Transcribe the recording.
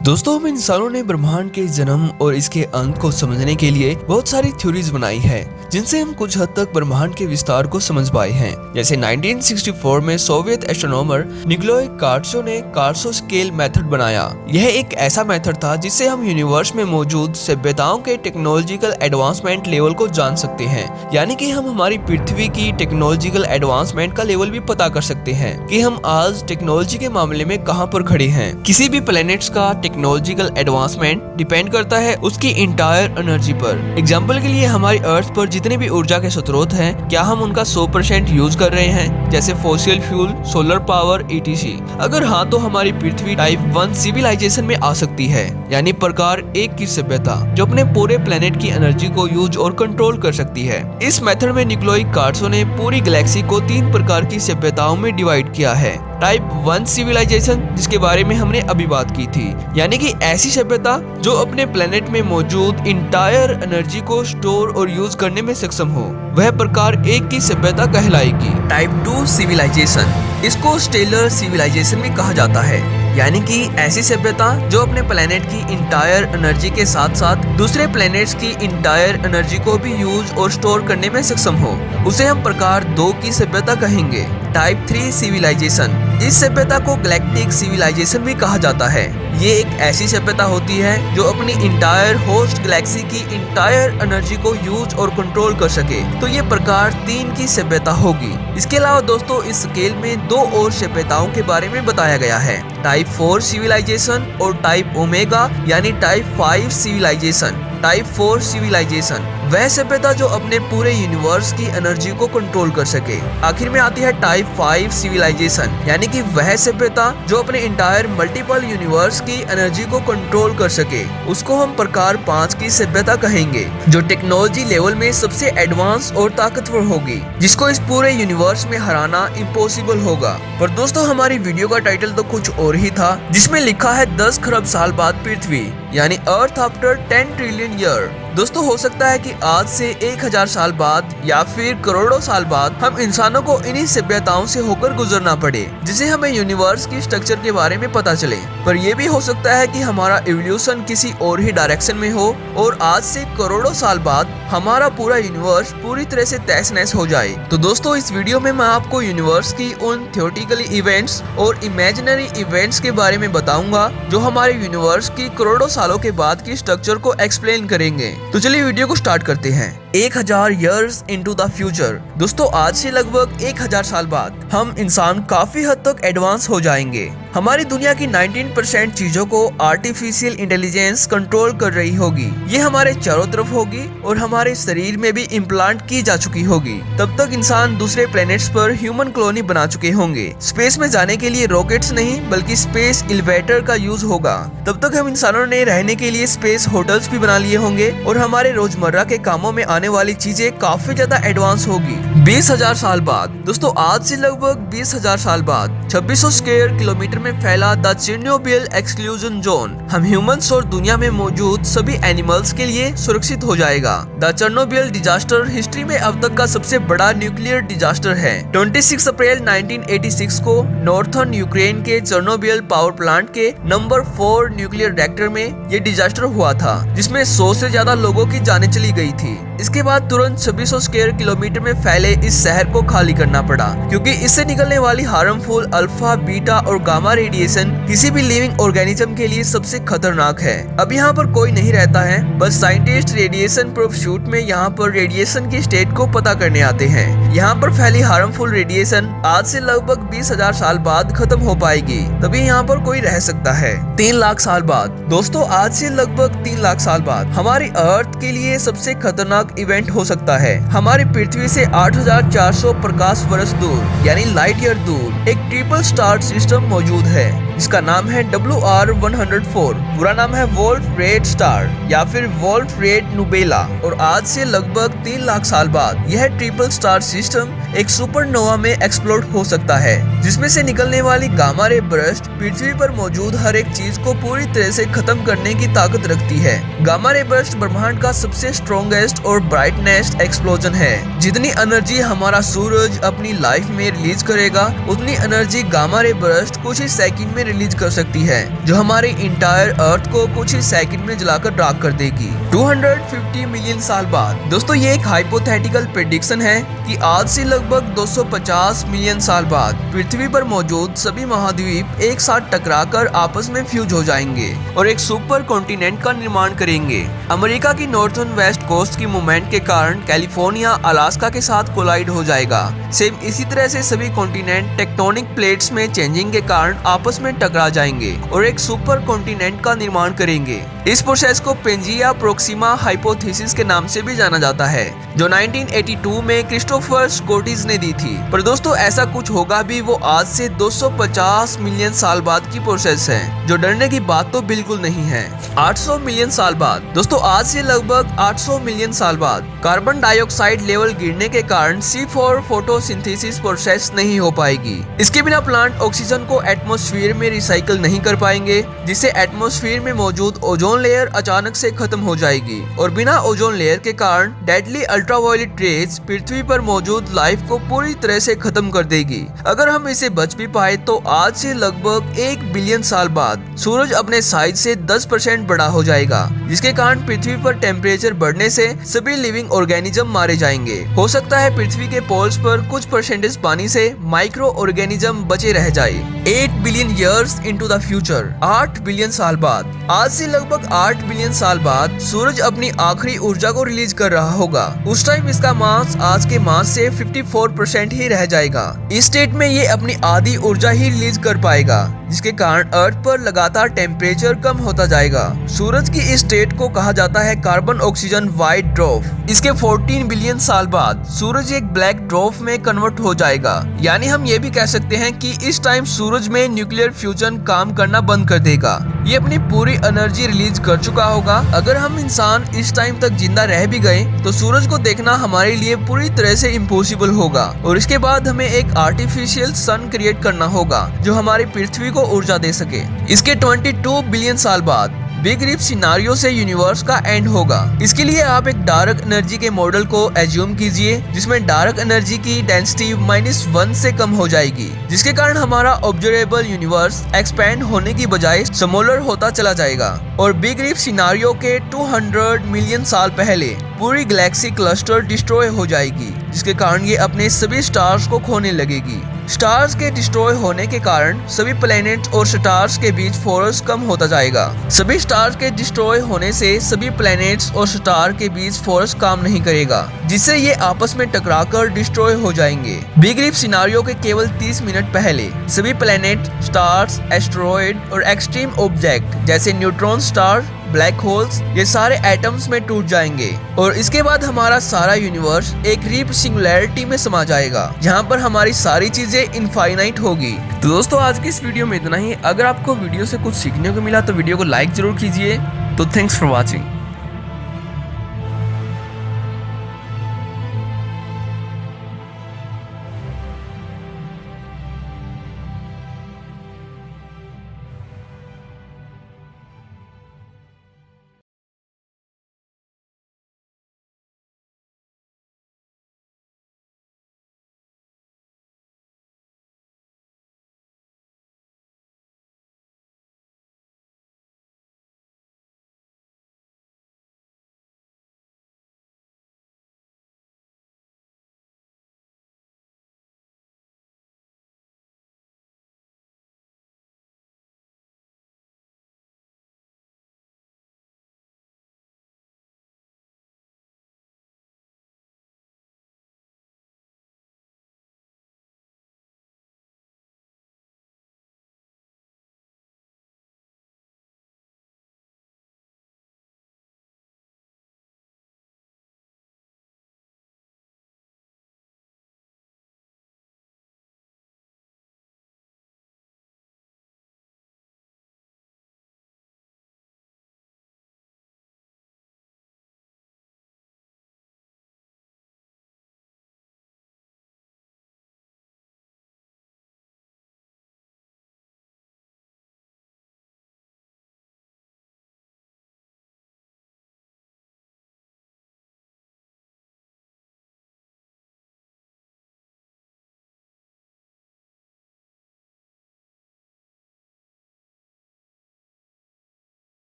दोस्तों, हम इंसानों ने ब्रह्मांड के जन्म और इसके अंत को समझने के लिए बहुत सारी थ्योरीज बनाई है, जिनसे हम कुछ हद तक ब्रह्मांड के विस्तार को समझ पाए हैं। जैसे 1964 में सोवियत एस्ट्रोनॉमर निकोलाई कार्सो ने कार्सो स्केल मेथड बनाया। यह एक ऐसा मेथड था जिससे हम यूनिवर्स में मौजूद सभ्यताओं के टेक्नोलॉजिकल एडवांसमेंट लेवल को जान सकते हैं। यानी कि हम हमारी पृथ्वी की टेक्नोलॉजिकल एडवांसमेंट का लेवल भी पता कर सकते हैं कि हम आज टेक्नोलॉजी के मामले में कहां पर खड़े हैं। किसी भी प्लैनेट्स का टेक्नोलॉजिकल एडवांसमेंट डिपेंड करता है उसकी इंटायर एनर्जी पर। एग्जांपल के लिए हमारी अर्थ पर जितने भी ऊर्जा के स्रोत हैं, क्या हम उनका 100% यूज कर रहे हैं, जैसे fossil fuel, solar power, etc। अगर हाँ, तो हमारी पृथ्वी टाइप 1 सिविलाइजेशन में आ सकती है, यानी प्रकार 1 की सभ्यता जो अपने पूरे प्लेनेट की एनर्जी को यूज और कंट्रोल कर सकती है। इस मेथड में निकोलाई कार्सो ने पूरी गैलेक्सी को 3 प्रकार की सभ्यताओं में डिवाइड किया है। टाइप 1 सिविलाइजेशन, जिसके बारे में हमने अभी बात की थी, यानी कि ऐसी सभ्यता जो अपने प्लेनेट में मौजूद इंटायर एनर्जी को स्टोर और यूज करने में सक्षम हो, वह प्रकार 1 की सभ्यता कहलाएगी। टाइप 2 सिविलाइजेशन, इसको स्टेलर सिविलाइजेशन भी कहा जाता है, यानी कि ऐसी सभ्यता जो अपने प्लेनेट की इंटायर एनर्जी के साथ साथ दूसरे प्लेनेट्स की इंटायर एनर्जी को भी यूज और स्टोर करने में सक्षम हो, उसे हम प्रकार 2 की सभ्यता कहेंगे। टाइप 3 सिविलाइजेशन, इस सभ्यता को गैलेक्टिक सिविलाइजेशन भी कहा जाता है। ये एक ऐसी सभ्यता होती है जो अपनी इंटायर होस्ट गैलेक्सी की इंटायर एनर्जी को यूज और कंट्रोल कर सके, तो ये प्रकार 3 की सभ्यता होगी। इसके अलावा दोस्तों, इस स्केल में 2 और सभ्यताओं के बारे में बताया गया है, टाइप 4 सिविलाइजेशन और टाइप ओमेगा यानी टाइप 5 सिविलाइजेशन। टाइप 4 सिविलाइजेशन वह सभ्यता जो अपने पूरे यूनिवर्स की एनर्जी को कंट्रोल कर सके। आखिर में आती है टाइप 5 सिविलाइजेशन, यानी कि वह सभ्यता जो अपने इंटायर मल्टीपल यूनिवर्स की एनर्जी को कंट्रोल कर सके, उसको हम प्रकार 5 की सभ्यता कहेंगे, जो टेक्नोलॉजी लेवल में सबसे एडवांस और ताकतवर होगी, जिसको इस पूरे यूनिवर्स में हराना इम्पॉसिबल होगा। पर दोस्तों, हमारी वीडियो का टाइटल तो कुछ और ही था, जिसमें लिखा है 10 खरब साल बाद पृथ्वी, यानी अर्थ आफ्टर 10 ट्रिलियन ईयर। दोस्तों, हो सकता है कि आज से 1000 साल बाद या फिर करोड़ों साल बाद हम इंसानों को इन्हीं सभ्यताओं से होकर गुजरना पड़े, जिसे हमें यूनिवर्स की स्ट्रक्चर के बारे में पता चले। पर यह भी हो सकता है कि हमारा इवोल्यूशन किसी और ही डायरेक्शन में हो और आज से करोड़ों साल बाद हमारा पूरा यूनिवर्स पूरी तरह से तहस नहस हो जाए। तो दोस्तों, इस वीडियो में मैं आपको यूनिवर्स की उन थ्योरेटिकल इवेंट्स और इमेजिनरी इवेंट्स के बारे में बताऊंगा जो हमारे यूनिवर्स की करोड़ों सालों के बाद की स्ट्रक्चर को एक्सप्लेन करेंगे। तो चलिए वीडियो को स्टार्ट करते हैं। 1000 years into the future। दोस्तों, आज से लगभग 1000 साल बाद हम इंसान काफी हद तक एडवांस हो जाएंगे। हमारी दुनिया की 19% चीजों को आर्टिफिशियल इंटेलिजेंस कंट्रोल कर रही होगी। ये हमारे चारों तरफ होगी और हमारे शरीर में भी इम्प्लांट की जा चुकी होगी। तब तक इंसान दूसरे प्लैनेट्स पर ह्यूमन कॉलोनी बना चुके होंगे। स्पेस में जाने के लिए रॉकेट्स नहीं बल्कि स्पेस एलिवेटर का यूज होगा। तब तक हम इंसानों ने रहने के लिए स्पेस होटल्स भी बना लिए होंगे और हमारे रोजमर्रा के कामों में आने वाली चीजें काफी ज्यादा एडवांस होगी। 20,000 साल बाद दोस्तों, आज से लगभग 20,000 साल बाद 2600 स्क्वायर किलोमीटर में फैला द चेर्नोबिल एक्सक्लूजन जोन हम ह्यूमंस और दुनिया में मौजूद सभी एनिमल्स के लिए सुरक्षित हो जाएगा। द चेर्नोबिल डिजास्टर हिस्ट्री में अब तक का सबसे बड़ा न्यूक्लियर डिजास्टर है। 26 अप्रैल 1986 को नॉर्थर्न यूक्रेन के चेर्नोबिल पावर प्लांट के नंबर 4 न्यूक्लियर रिएक्टर में ये डिजास्टर हुआ था, जिसमें 100 से ज्यादा लोगों की जानें चली गई थी। इसके बाद तुरंत 2600 स्क्वायर किलोमीटर में फैले इस शहर को खाली करना पड़ा, क्योंकि इससे निकलने वाली हार्मफुल अल्फा, बीटा और गामा रेडिएशन किसी भी लिविंग ऑर्गेनिज्म के लिए सबसे खतरनाक है। अब यहाँ पर कोई नहीं रहता है, बस साइंटिस्ट रेडिएशन प्रूफ शूट में यहाँ पर रेडिएशन की स्टेट को पता करने आते हैं। यहाँ पर फैली हार्मफुल रेडिएशन आज से लगभग 20,000 साल बाद खत्म हो पाएगी, तभी यहाँ पर कोई रह सकता है। 3 लाख साल बाद दोस्तों, आज से लगभग 3 लाख साल बाद हमारी अर्थ के लिए सबसे खतरनाक इवेंट हो सकता है। हमारी पृथ्वी से 8400 प्रकाश वर्ष दूर यानी लाइट ईयर दूर एक ट्रिपल स्टार सिस्टम मौजूद है, जिसका नाम है WR104। पूरा नाम है वोल्फ रेड स्टार या फिर वोल्फ रेड नुबेला। और आज से लगभग 3 लाख साल बाद यह ट्रिपल स्टार सिस्टम एक सुपरनोवा में एक्सप्लोड हो सकता है, जिसमें से निकलने वाली गामा रे बर्स्ट पृथ्वी पर मौजूद हर एक चीज को पूरी तरह से खत्म करने की ताकत रखती है। गामा रे बर्स्ट ब्रह्मांड का सबसे स्ट्रॉन्गेस्ट और ब्राइटनेस्ट एक्सप्लोजन है। जितनी एनर्जी हमारा सूरज अपनी लाइफ में रिलीज करेगा, उतनी एनर्जी गामा रे बर्स्ट कुछ ही सेकंड में रिलीज कर सकती है, जो हमारे इंटायर अर्थ को कुछ ही सेकंड में जलाकर राख कर देगी 250 मिलियन साल बाद। दोस्तों ये एक हाइपोथेटिकल प्रेडिक्शन है कि आज से लगभग 250 मिलियन साल बाद पृथ्वी पर मौजूद सभी महाद्वीप एक साथ टकराकर आपस में फ्यूज हो जाएंगे और एक सुपर कॉन्टिनेंट का निर्माण करेंगे। अमेरिका की नॉर्थर्न वेस्ट कोस्ट की मूवमेंट के कारण कैलिफोर्निया अलास्का के साथ कोलाइड हो जाएगा। सेम इसी तरह से सभी कॉन्टिनेंट टेक्टोनिक प्लेट्स में चेंजिंग के कारण आपस में टकरा जाएंगे और एक सुपर कॉन्टिनेंट का निर्माण करेंगे। इस प्रोसेस को पेंजिया प्रोक्सिमा हाइपोथेसिस के नाम से भी जाना जाता है, जो 1982 में क्रिस्टोफर स्कोटिस ने दी थी। पर दोस्तों ऐसा कुछ होगा भी, वो आज से 250 मिलियन साल बाद की प्रोसेस है, जो डरने की बात तो बिल्कुल नहीं है। 800 मिलियन साल बाद दोस्तों, आज से लगभग 800 मिलियन साल बाद कार्बन डाइऑक्साइड लेवल गिरने के कारण C4 फोटोसिंथेसिस प्रोसेस नहीं हो पाएगी। इसके बिना प्लांट ऑक्सीजन को एटमॉस्फेयर में रिसाइकिल नहीं कर पाएंगे, जिससे एटमॉस्फेयर में मौजूद ओजोन लेयर अचानक से खत्म हो जाएगी और बिना ओजोन लेयर के कारण डेडली अल्ट्रावायलेट रेज पृथ्वी पर मौजूद लाइफ को पूरी तरह से खत्म कर देगी। अगर हम इसे बच भी पाए तो आज से लगभग 1 बिलियन साल बाद सूरज अपने साइज से 10% बड़ा हो जाएगा, जिसके कारण पृथ्वी पर टेम्परेचर बढ़ने से सभी लिविंग ऑर्गेनिज्म मारे जाएंगे। हो सकता है पृथ्वी के पोल्स पर कुछ परसेंटेज पानी से माइक्रो ऑर्गेनिज्म बचे रह जाए। 8 billion years into the future, 8 billion साल बाद, आज से लगभग 8 बिलियन साल बाद सूरज अपनी आखिरी ऊर्जा को रिलीज कर रहा होगा। उस टाइम इसका मास आज के मास से 54% ही रह जाएगा। इस स्टेट में ये अपनी आधी ऊर्जा ही रिलीज कर पाएगा, जिसके कारण अर्थ पर लगातार टेम्परेचर कम होता जाएगा। सूरज की इस स्टेट को कहा जाता है कार्बन ऑक्सीजन वाइट ड्वार्फ। इसके 14 बिलियन साल बाद सूरज एक ब्लैक ड्वार्फ में कन्वर्ट हो जाएगा। यानी हम ये भी कह सकते हैं कि इस टाइम सूरज में न्यूक्लियर फ्यूजन काम करना बंद कर देगा। ये अपनी पूरी एनर्जी रिलीज कर चुका होगा। अगर हम इंसान इस टाइम तक जिंदा रह भी गए तो सूरज को देखना हमारे लिए पूरी तरह से इम्पॉसिबल होगा और इसके बाद हमें एक आर्टिफिशियल सन क्रिएट करना होगा जो हमारी पृथ्वी को ऊर्जा दे सके। इसके 22 बिलियन साल बाद बिग रिप सिनारियो से यूनिवर्स का एंड होगा। इसके लिए आप एक डार्क एनर्जी के मॉडल को एज्यूम कीजिए, जिसमें डार्क एनर्जी की डेंसिटी -1 से कम हो जाएगी, जिसके कारण हमारा ऑब्जर्वेबल यूनिवर्स एक्सपैंड होने की बजाय स्मॉलर होता चला जाएगा और बिग रिप सिनारियो के 200 मिलियन साल पहले पूरी गैलेक्सी क्लस्टर डिस्ट्रॉय हो जाएगी, जिसके कारण ये अपने सभी स्टार्स को खोने लगेगी। स्टार्स के डिस्ट्रॉय होने के कारण सभी प्लैनेट्स और स्टार्स के बीच फोर्स कम होता जाएगा। सभी स्टार्स के डिस्ट्रॉय होने से सभी प्लैनेट्स और स्टार के बीच फोर्स काम नहीं करेगा, जिससे ये आपस में टकराकर डिस्ट्रॉय हो जाएंगे। बिग रिप सिनारियो के केवल 30 मिनट पहले सभी प्लैनेट, स्टार्स, एस्टेरॉयड और एक्सट्रीम ऑब्जेक्ट जैसे न्यूट्रॉन स्टार, ब्लैक होल्स, ये सारे एटम्स में टूट जाएंगे और इसके बाद हमारा सारा यूनिवर्स एक रीप सिंगुलैरिटी में समा जाएगा, जहां पर हमारी सारी चीजें इनफाइनाइट होगी। तो दोस्तों आज की इस वीडियो में इतना ही। अगर आपको वीडियो से कुछ सीखने को मिला तो वीडियो को लाइक जरूर कीजिए। तो थैंक्स फॉर वॉचिंग।